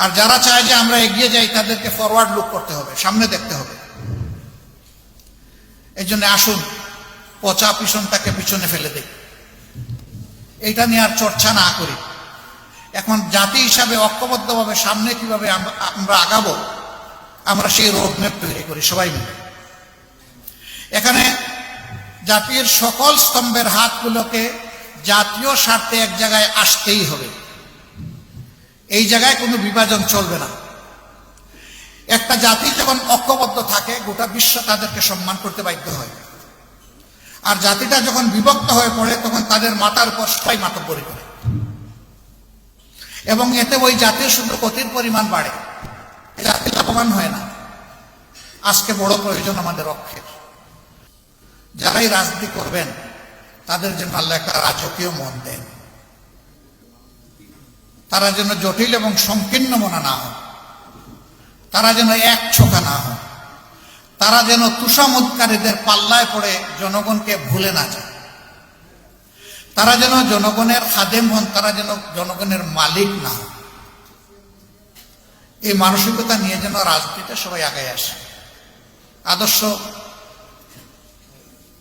আর যারা চায় যে আমরা এগিয়ে যাই তাদেরকে ফরওয়ার্ড লুক করতে হবে, সামনে দেখতে হবে। এই জন্য আসুন পচা পিছনটাকে পিছনে ফেলে দেই, এইটা নিয়ে আর চর্চা না করি। এখন জাতি হিসাবে ঐক্যবদ্ধভাবে সামনে কিভাবে আমরা আগাবো, আমরা সেই রোডম্যাপ তৈরি করি সবাই মিলে। এখানে জাতির সকল স্তম্ভের হাতগুলোকে জাতীয় স্বার্থে এক জায়গায় আসতেই হবে। এই জায়গায় কোনো বিভাজন চলবে না। একটা জাতি যখন ঐক্যবদ্ধ থাকে গোটা বিশ্ব তাদেরকে সম্মান করতে বাধ্য হয়, আর জাতিটা যখন বিভক্ত হয়ে পড়ে তখন তাদের মাথার উপর সবাই মাতব্বরি করে, এবং এতে ওই জাতির শুধু ক্ষতির পরিমাণ বাড়ে, জাতি লাভবান হয় না। আজকে বড় প্রয়োজন আমাদের রক্ষের। যারাই রাজনীতি করবেন তাদের জন্য আল্লাহ একটা রাজকীয় মন দেন, তারা যেন জটিল এবং সংকীর্ণ মনা না হয়, তারা যেন এক ছোকা না হয়, তারা যেন তুষামোদকারীদের পাল্লায় পড়ে জনগণকে ভুলে না যায়, তারা যেন জনগণের খাদেম হন, তারা যেন জনগণের মালিক না হন। এই মানসিকতা নিয়ে যেন রাজনীতিতে সবাই আগে আসে। আদর্শ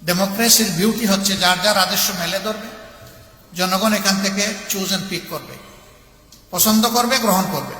ডেমোক্রেসির বিউটি হচ্ছে যার যার আদর্শ মেলে ধরবে, জনগণ এখান থেকে চুজ এন্ড পিক করবে, পছন্দ করবে, গ্রহণ করবে।